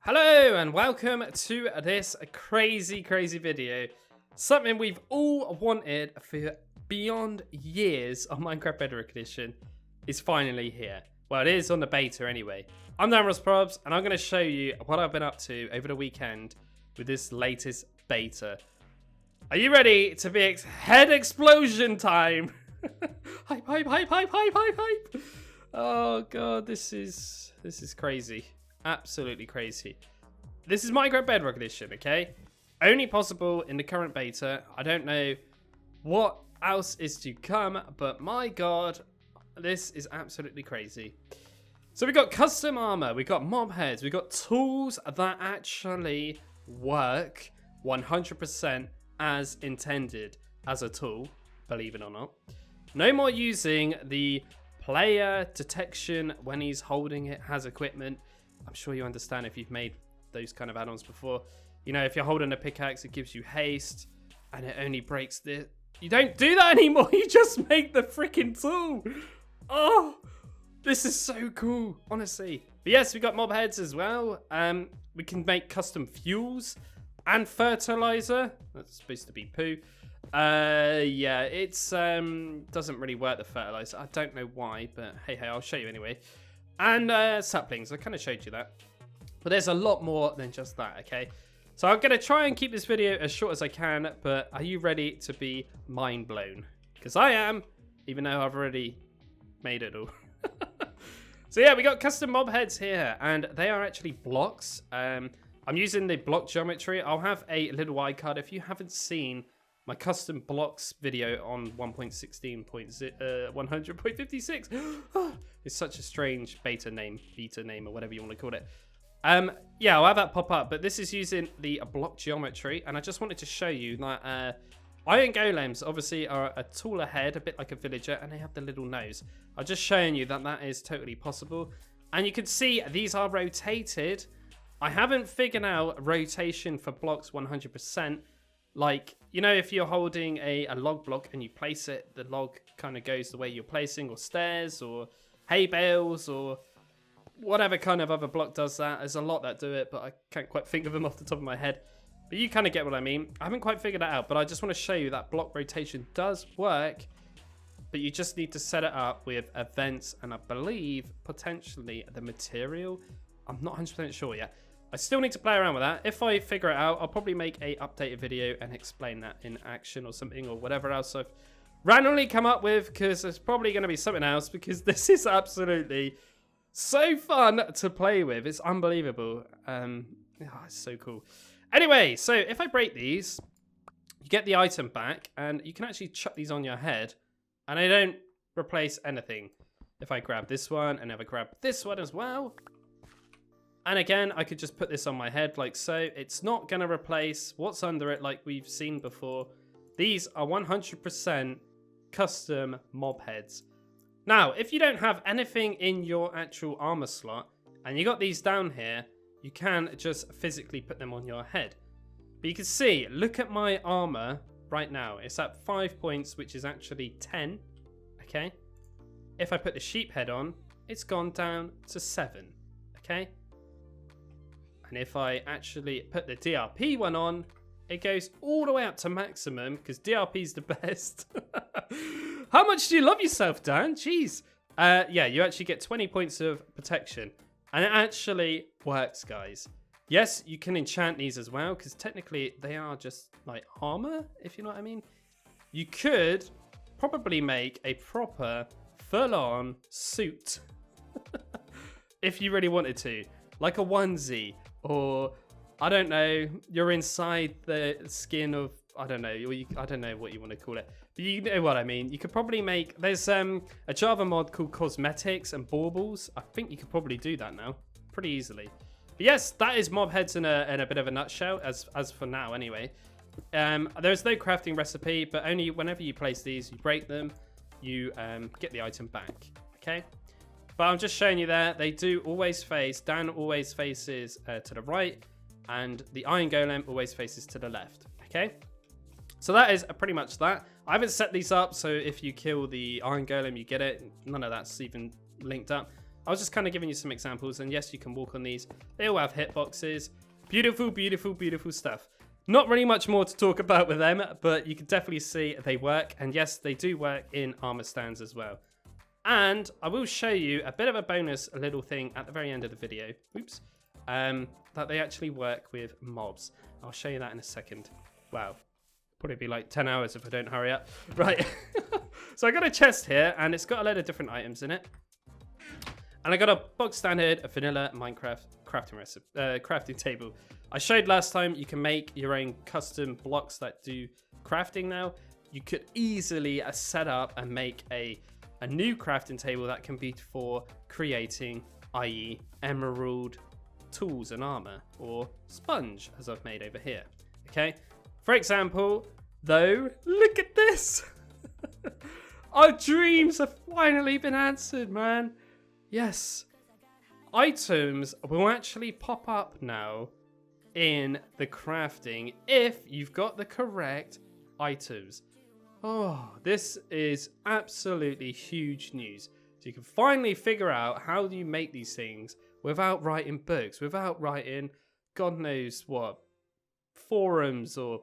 Hello and welcome to this crazy video. Something we've all wanted for beyond years on Minecraft Bedrock Edition is finally here. Well, it is on the beta anyway. I'm DanRobzProbz and I'm going to show you what I've been up to over the weekend with this latest beta. Are you ready to be head explosion time? Hype. Oh god, this is crazy. Absolutely crazy. This is Minecraft Bedrock Edition, okay? Only possible in the current beta. I don't know what else is to come, but my god, this is absolutely crazy. So we got custom armor, we got mob heads, we got tools that actually work 100% as intended as a tool, believe it or not. No more using the player detection when he's holding it, has equipment. I'm sure you understand if you've made those kind of add-ons before. You know, if you're holding a pickaxe, it gives you haste, and it only breaks the... You don't do that anymore. You just make the freaking tool. Oh, this is so cool, honestly. But yes, we got mob heads as well. We can make custom fuels and fertilizer. That's supposed to be poo. Yeah, it's doesn't really work, the fertilizer. I don't know why, but hey, I'll show you anyway. And saplings, I kind of showed you that. But there's a lot more than just that, okay? So I'm going to try and keep this video as short as I can, but are you ready to be mind blown? Because I am, even though I've already made it all. So yeah, we got custom mob heads here, and they are actually blocks. I'm using the block geometry. I'll have a little iCard if you haven't seen my custom blocks video on 1.16.100.56. It's such a strange beta name, or whatever you want to call it. Yeah, I'll have that pop up, but this is using the block geometry, and I just wanted to show you that iron golems obviously are a taller head, a bit like a villager, and they have the little nose. I'm just showing you that that is totally possible, and you can see these are rotated. I haven't figured out rotation for blocks 100%. Like, you know, if you're holding a log block and you place it, the log kind of goes the way you're placing, or stairs, or hay bales, or whatever kind of other block does that. There's a lot that do it, but I can't quite think of them off the top of my head. But you kind of get what I mean. I haven't quite figured that out, but I just want to show you that block rotation does work, but you just need to set it up with events, and I believe potentially the material. I'm not 100% sure yet. I still need to play around with that. If I figure it out, I'll probably make a updated video and explain that in action or something, or whatever else I've randomly come up with, because there's probably going to be something else, because this is absolutely so fun to play with. It's unbelievable. It's so cool. Anyway, so if I break these, you get the item back, and you can actually chuck these on your head, and they don't replace anything. If I grab this one, and if I grab this one as well, and again, I could just put this on my head like so. It's not going to replace what's under it like we've seen before. These are 100% custom mob heads. Now, if you don't have anything in your actual armor slot, and you got these down here, you can just physically put them on your head. But you can see, look at my armor right now. It's at 5 points, which is actually 10, okay? If I put the sheep head on, it's gone down to 7, okay? And if I actually put the DRP one on, it goes all the way up to maximum, because DRP is the best. How much do you love yourself, Dan? Jeez. Yeah, you actually get 20 points of protection. And it actually works, guys. Yes, you can enchant these as well, because technically they are just like armor, if you know what I mean. You could probably make a proper full-on suit if you really wanted to. Like a onesie. Or, I don't know, you're inside the skin of, I don't know, I don't know what you want to call it. But you know what I mean. You could probably make, there's a Java mod called cosmetics and baubles. I think you could probably do that now, pretty easily. But yes, that is mob heads in a bit of a nutshell, as for now anyway. There's no crafting recipe, but only whenever you place these, you break them, you get the item back, okay? But I'm just showing you there, they do always face, Dan always faces to the right, and the iron golem always faces to the left, okay? So that is pretty much that. I haven't set these up, so if you kill the iron golem, you get it. None of that's even linked up. I was just kind of giving you some examples, and yes, you can walk on these. They all have hitboxes. Beautiful, beautiful, beautiful stuff. Not really much more to talk about with them, but you can definitely see they work. And yes, they do work in armor stands as well. And I will show you a bit of a bonus, a little thing at the very end of the video. Oops. That they actually work with mobs. I'll show you that in a second. Wow. Probably be like 10 hours if I don't hurry up. Right. So I got a chest here, and it's got a load of different items in it. And I got a box standard, a vanilla Minecraft crafting table. I showed last time you can make your own custom blocks that do crafting now. You could easily set up and make a new crafting table that can be for creating, i.e. emerald tools and armor, or sponge, as I've made over here. Okay? For example, though, look at this! Our dreams have finally been answered, man. Yes. Items will actually pop up now in the crafting if you've got the correct items. Oh, this is absolutely huge news. So you can finally figure out how do you make these things without writing books, without writing God knows what, forums or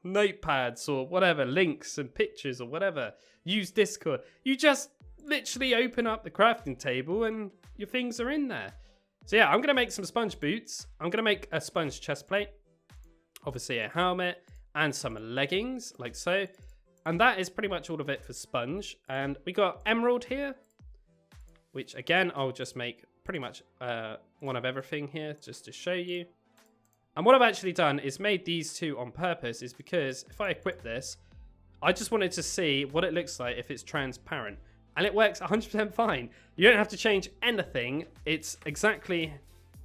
notepads or whatever, links and pictures or whatever. Use Discord. You just literally open up the crafting table and your things are in there. So yeah, I'm going to make some sponge boots. I'm going to make a sponge chest plate. Obviously a helmet and some leggings like so. And that is pretty much all of it for sponge. And we got emerald here, which again, I'll just make pretty much one of everything here just to show you. And what I've actually done is made these two on purpose, is because if I equip this, I just wanted to see what it looks like if it's transparent. And it works 100% fine. You don't have to change anything. It's exactly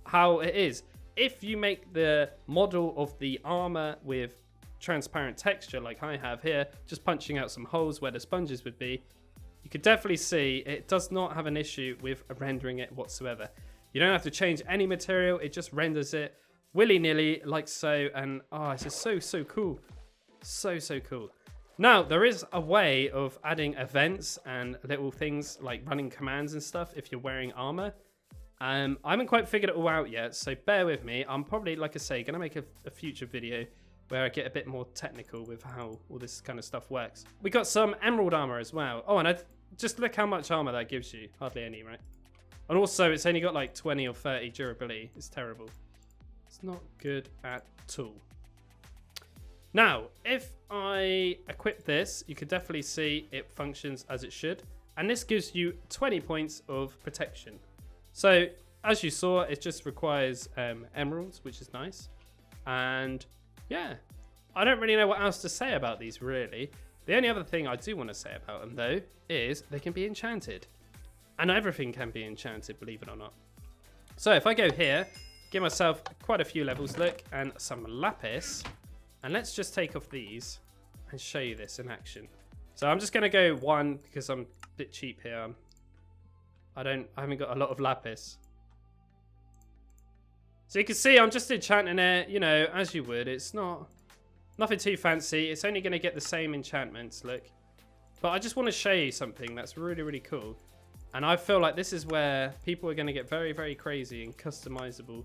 how it is. If you make the model of the armor with transparent texture like I have here, just punching out some holes where the sponges would be, you could definitely see it does not have an issue with rendering it whatsoever. You don't have to change any material. It just renders it willy-nilly like so. And oh, it's just so cool. So cool. Now, there is a way of adding events and little things like running commands and stuff if you're wearing armor. I haven't quite figured it all out yet, so bear with me. I'm probably, like I say, going to make a future video where I get a bit more technical with how all this kind of stuff works. We got some emerald armor as well. Oh, and just look how much armor that gives you. Hardly any, right? And also, it's only got like 20 or 30 durability. It's terrible. It's not good at all. Now, if I equip this, you can definitely see it functions as it should. And this gives you 20 points of protection. So, as you saw, it just requires emeralds, which is nice. And yeah, I don't really know what else to say about these, really. The only other thing I do want to say about them, though, is they can be enchanted. And everything can be enchanted, believe it or not. So, if I go here, give myself quite a few levels, look, and some lapis. And let's just take off these and show you this in action. So I'm just going to go one because I'm a bit cheap here. I haven't got a lot of lapis. So you can see I'm just enchanting it, you know, as you would. It's nothing too fancy. It's only going to get the same enchantments, look. But I just want to show you something that's really cool. And I feel like this is where people are going to get very crazy and customizable,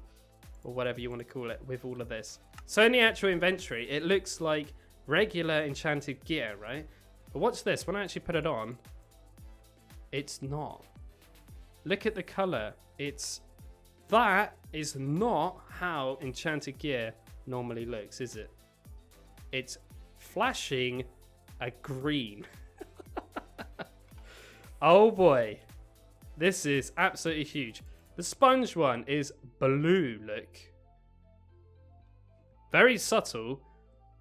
or whatever you want to call it, with all of this. So in the actual inventory, it looks like regular enchanted gear, right? But watch this, when I actually put it on, it's not. Look at the color. That is not how enchanted gear normally looks, is it? It's flashing a green. Oh boy. This is absolutely huge. The sponge one is blue, look. Very subtle,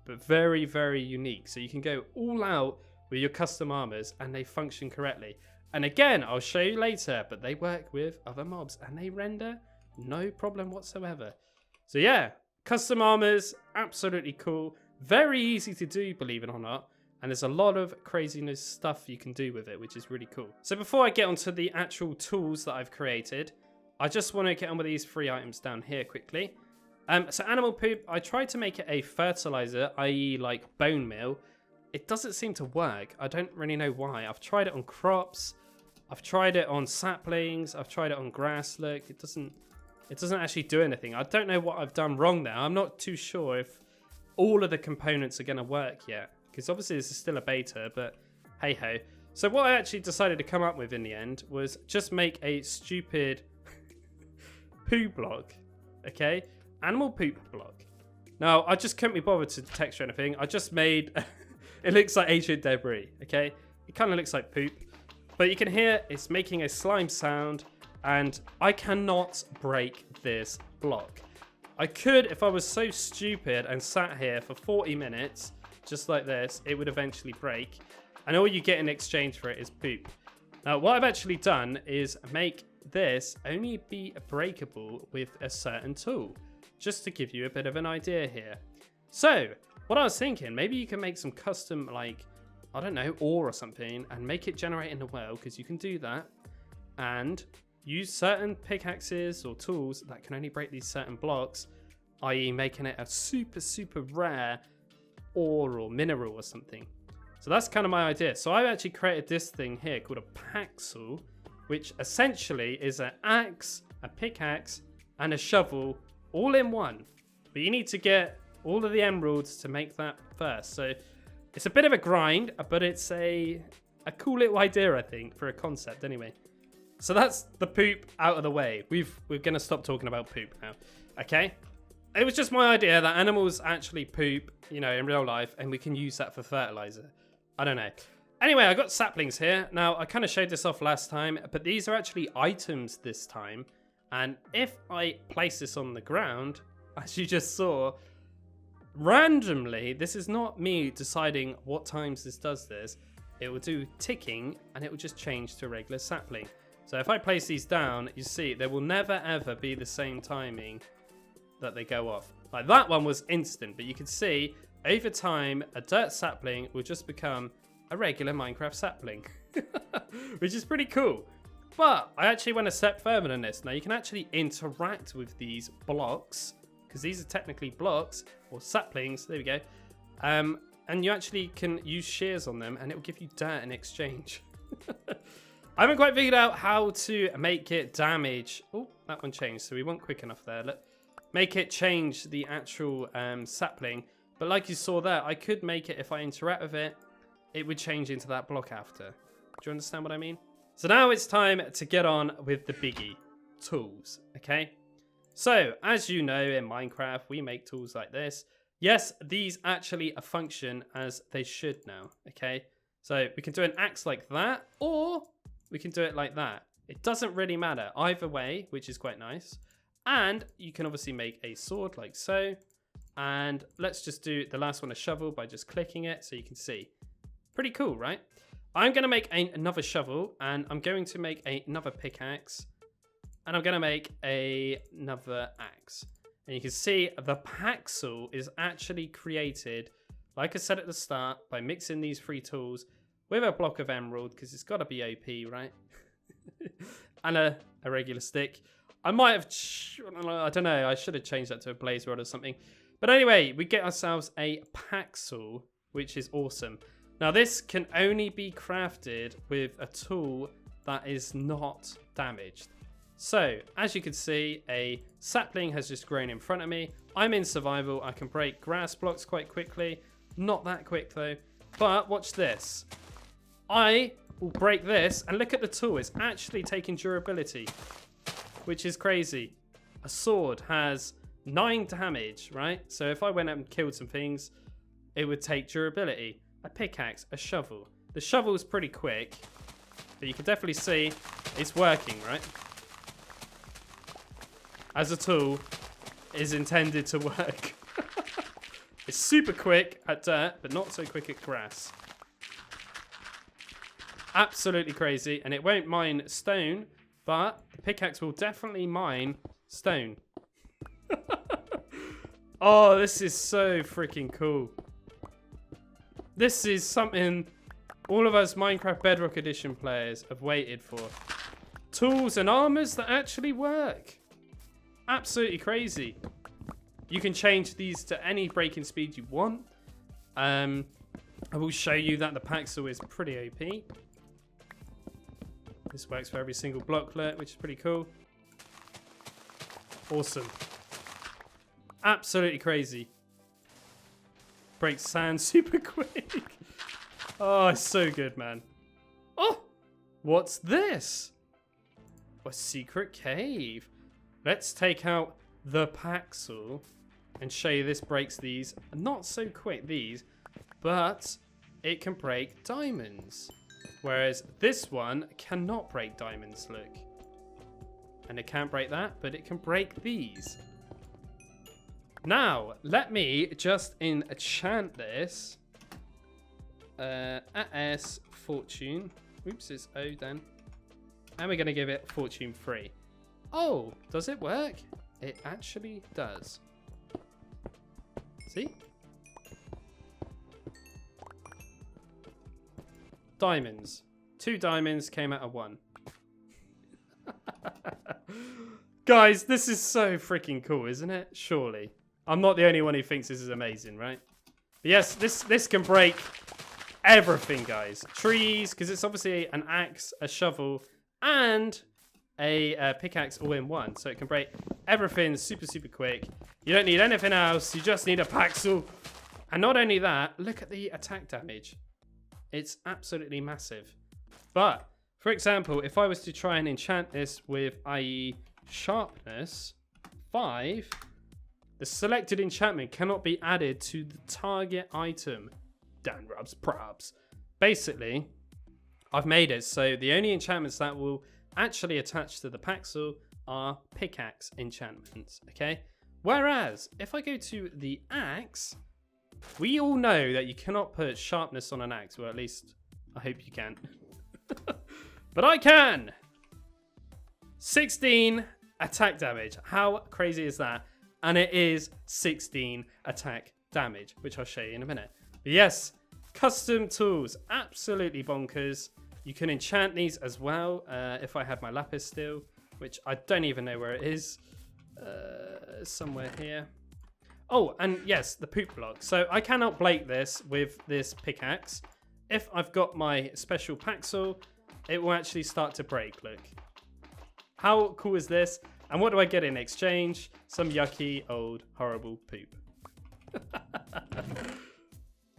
but very unique. So you can go all out with your custom armors and they function correctly. And again, I'll show you later, but they work with other mobs and they render no problem whatsoever. So yeah, custom armors, absolutely cool. Very easy to do, believe it or not. And there's a lot of craziness stuff you can do with it, which is really cool. So before I get onto the actual tools that I've created, I just want to get on with these 3 items down here quickly. So animal poop, I tried to make it a fertilizer, i.e. like bone meal. It doesn't seem to work. I don't really know why. I've tried it on crops, I've tried it on saplings. I've tried it on grass. Look, it doesn't actually do anything. I don't know what I've done wrong there. I'm not too sure if all of the components are going to work yet, because obviously this is still a beta, but hey ho. So what I actually decided to come up with in the end was just make a stupid poo block, okay? Animal poop block. Now, I just couldn't be bothered to texture anything. I just made, it looks like ancient debris, okay? It kind of looks like poop, but you can hear it's making a slime sound, and I cannot break this block. I could if I was so stupid and sat here for 40 minutes, just like this, it would eventually break. And all you get in exchange for it is poop. Now, what I've actually done is make this only be breakable with a certain tool, just to give you a bit of an idea here. So, what I was thinking, maybe you can make some custom, like, I don't know, ore or something, and make it generate in the world, because you can do that. And use certain pickaxes or tools that can only break these certain blocks, i.e. making it a super, super rare ore or mineral or something. So that's kind of my idea. So I've actually created this thing here called a paxel, which essentially is an axe, a pickaxe, and a shovel all in one. But you need to get all of the emeralds to make that first. So it's a bit of a grind, but it's a cool little idea, I think, for a concept anyway. So that's the poop out of the way. We're going to stop talking about poop now, okay? It was just my idea that animals actually poop, you know, in real life, and we can use that for fertilizer. I don't know. Anyway, I got saplings here. Now, I kind of showed this off last time, but these are actually items this time. And if I place this on the ground, as you just saw, randomly, this is not me deciding what times this does this. It will do ticking, and it will just change to a regular sapling. So if I place these down, you see, there will never ever be the same timing that they go off. Like that one was instant, but you can see over time, a dirt sapling will just become a regular Minecraft sapling, which is pretty cool. But I actually went a step further than this. Now you can actually interact with these blocks, because these are technically blocks or saplings. There we go. And you actually can use shears on them, and it will give you dirt in exchange. I haven't quite figured out how to make it damage. Oh, that one changed, so we weren't quick enough there. Look, make it change the actual sapling. But like you saw there, I could make it, if I interact with it, it would change into that block after. Do you understand what I mean? So now it's time to get on with the biggie, tools, okay? So, as you know, in Minecraft, we make tools like this. Yes, these actually function as they should now, okay? So we can do an axe like that, or we can do it like that. It doesn't really matter either way, which is quite nice. And you can obviously make a sword like so. And let's just do the last one, a shovel, by just clicking it so you can see. Pretty cool, right? I'm going to make another shovel, and I'm going to make another pickaxe, and I'm going to make another axe. And you can see the paxel is actually created, like I said at the start, by mixing these three tools with a block of emerald, because it's got to be OP, right? And a regular stick. I might have, I don't know, I should have changed that to a blaze rod or something. But anyway, we get ourselves a paxel, which is awesome. Now, this can only be crafted with a tool that is not damaged. So, as you can see, a sapling has just grown in front of me. I'm in survival. I can break grass blocks quite quickly. Not that quick, though. But watch this. I will break this, and look at the tool. It's actually taking durability, which is crazy. A sword has 9 damage, right? So if I went out and killed some things, it would take durability. A pickaxe, a shovel. The shovel is pretty quick, but you can definitely see it's working, right? As a tool, is intended to work. It's super quick at dirt, but not so quick at grass. Absolutely crazy, and it won't mine stone, but the pickaxe will definitely mine stone. Oh, this is so freaking cool. This is something all of us Minecraft Bedrock Edition players have waited for. Tools and armours that actually work. Absolutely crazy. You can change these to any breaking speed you want. I will show you that the Paxel is pretty OP. This works for every single blocklet, which is pretty cool. Awesome. Absolutely crazy. Breaks sand super quick. Oh, it's so good, man. Oh, what's this? A secret cave. Let's take out the Paxel and show you this breaks these. Not so quick, these, but it can break diamonds. Whereas this one cannot break diamonds, look. And it can't break that, but it can break these. Now, let me just enchant this. As fortune. Oops, it's O then. And we're going to give it fortune 3. Oh, does it work? It actually does. See? Diamonds. 2 diamonds came out of 1. Guys, this is so freaking cool, isn't it? Surely. I'm not the only one who thinks this is amazing, right? But yes, this can break everything, guys. Trees, because it's obviously an axe, a shovel, and a pickaxe all in one. So it can break everything super, super quick. You don't need anything else. You just need a Paxel. And not only that, look at the attack damage. It's absolutely massive. But, for example, if I was to try and enchant this with, i.e. sharpness 5, the selected enchantment cannot be added to the target item. DanRobzProbz. Basically, I've made it so the only enchantments that will actually attach to the Paxel are pickaxe enchantments, okay? Whereas, if I go to the axe, we all know that you cannot put sharpness on an axe, or at least I hope you can. But I can! 16 attack damage. How crazy is that? And it is 16 attack damage, which I'll show you in a minute. But yes, custom tools, absolutely bonkers. You can enchant these as well. If I had my lapis still, which I don't even know where it is. Somewhere here. Oh, and yes, the poop block. So I cannot break this with this pickaxe. If I've got my special Paxel, it will actually start to break, look. How cool is this? And what do I get in exchange? Some yucky, old, horrible poop.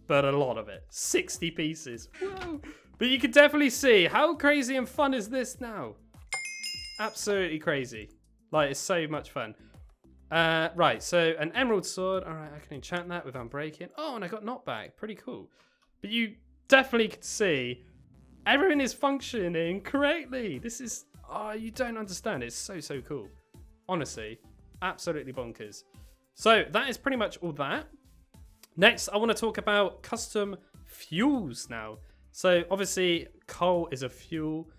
But a lot of it. 60 pieces. Whoa. But you can definitely see how crazy and fun is this now. Absolutely crazy. Like, it's so much fun. Right, so an emerald sword. All right, I can enchant that with unbreaking. Oh, and I got knockback. Pretty cool. But you definitely can see everything is functioning correctly. This is, oh, you don't understand. It's so, so cool. Honestly, absolutely bonkers. So that is pretty much all that. Next, I want to talk about custom fuels now. So obviously, coal is a fuel.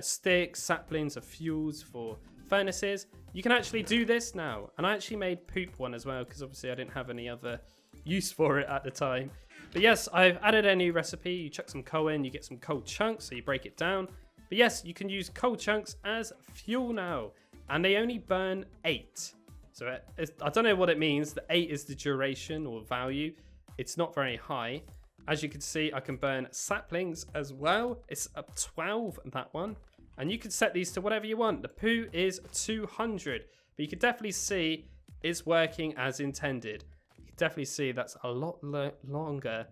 Sticks, saplings are fuels for furnaces. You can actually do this now. And I actually made poop one as well, because obviously I didn't have any other use for it at the time. But yes, I've added a new recipe. You chuck some coal in, you get some coal chunks, so you break it down. But yes, you can use coal chunks as fuel now. And they only burn 8. So I don't know what it means. The 8 is the duration or value. It's not very high. As you can see, I can burn saplings as well. It's up 12, that one. And you can set these to whatever you want. The poo is 200. But you can definitely see it's working as intended. You can definitely see that's a lot longer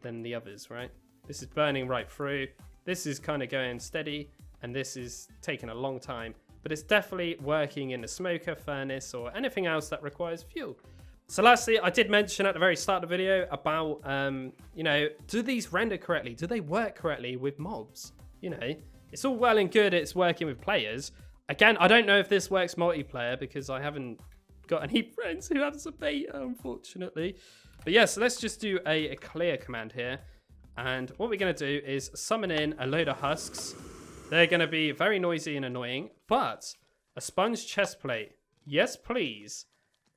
than the others, right? This is burning right through. This is kind of going steady. And this is taking a long time. But it's definitely working in a smoker, furnace, or anything else that requires fuel. So lastly, I did mention at the very start of the video about, you know, do these render correctly? Do they work correctly with mobs? You know, it's all well and good it's working with players. Again, I don't know if this works multiplayer because I haven't got any friends who have a beta, unfortunately. But yes, so let's just do a clear command here. And what we're going to do is summon in a load of husks. They're going to be very noisy and annoying, but a sponge chest plate, yes please,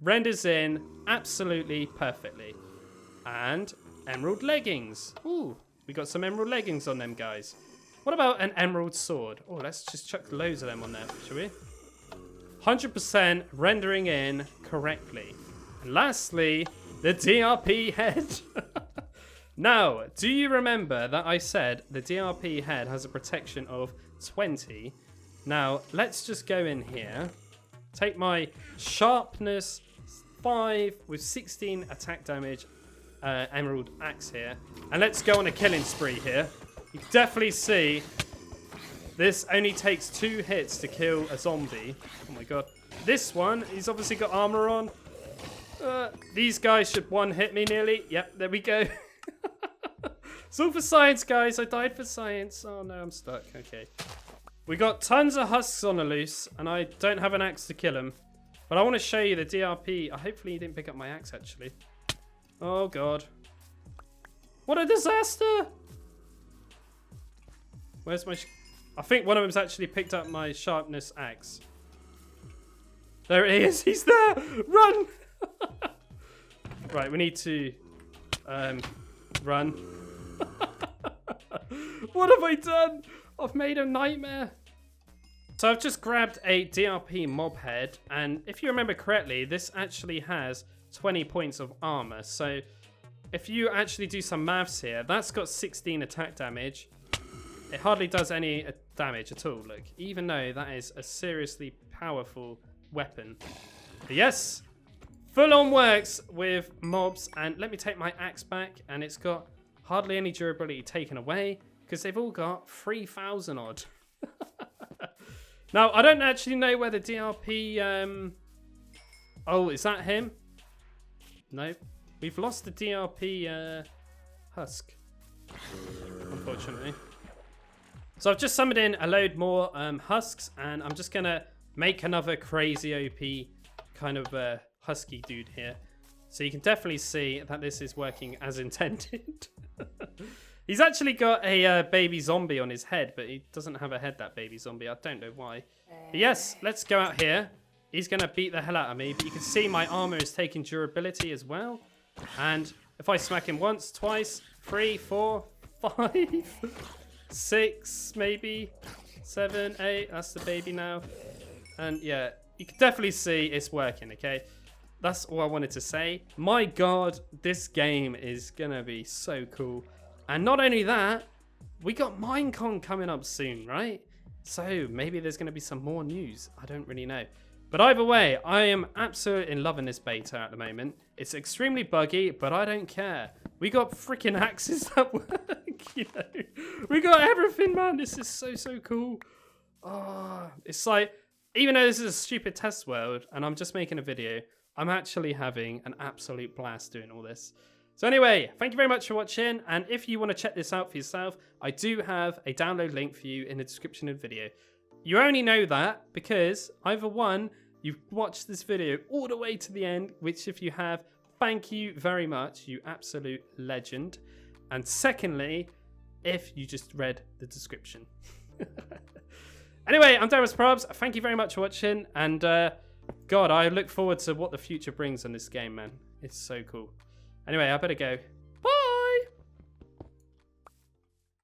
renders in absolutely perfectly. And emerald leggings. Ooh, we got some emerald leggings on them, guys. What about an emerald sword? Oh, let's just chuck loads of them on there, shall we? 100% rendering in correctly. And lastly, the DRP head. Now, do you remember that I said the DRP head has a protection of 20. Now, let's just go in here. Take my sharpness 5 with 16 attack damage emerald axe here. And let's go on a killing spree here. You can definitely see this only takes 2 hits to kill a zombie. Oh my god. This one, he's obviously got armor on. These guys should one-hit me nearly. Yep, there we go. It's all for science, guys. I died for science. Oh no, I'm stuck. Okay. We got tons of husks on the loose, and I don't have an axe to kill them. But I want to show you the DRP. Hopefully you didn't pick up my axe, actually. Oh god. What a disaster! Where's my... I think one of them's actually picked up my sharpness axe. There it is. He's there. Run. Right, we need to run. What have I done? I've made a nightmare. So I've just grabbed a DRP mob head, and if you remember correctly, this actually has 20 points of armor. So if you actually do some maths here, that's got 16 attack damage. It hardly does any damage at all, look, even though that is a seriously powerful weapon. But yes, full on works with mobs. And let me take my axe back, and it's got hardly any durability taken away because they've all got 3,000 odd. Now, I don't actually know where the DRP... Oh, is that him? No. We've lost the DRP husk, unfortunately. So I've just summoned in a load more husks, and I'm just going to make another crazy OP kind of husky dude here. So you can definitely see that this is working as intended. He's actually got a baby zombie on his head, but he doesn't have a head, that baby zombie. I don't know why. But yes, let's go out here. He's going to beat the hell out of me, but you can see my armor is taking durability as well. And if I smack him once, twice, 3, 4, 5, 6, maybe 7, 8. That's the baby now. And yeah, you can definitely see it's working, okay? That's all I wanted to say. My god, this game is going to be so cool. And not only that, we got Minecon coming up soon, right? So maybe there's going to be some more news. I don't really know. But either way, I am absolutely loving this beta at the moment. It's extremely buggy, but I don't care. We got freaking axes that work, you know. We got everything, man. This is so, so cool. Oh, it's like, even though this is a stupid test world and I'm just making a video, I'm actually having an absolute blast doing all this. So anyway, thank you very much for watching. And if you want to check this out for yourself, I do have a download link for you in the description of the video. You only know that because either one, you've watched this video all the way to the end, which if you have, thank you very much, you absolute legend. And secondly, if you just read the description. Anyway, I'm DanRobzProbz. Thank you very much for watching. And God, I look forward to what the future brings on this game, man. It's so cool. Anyway, I better go.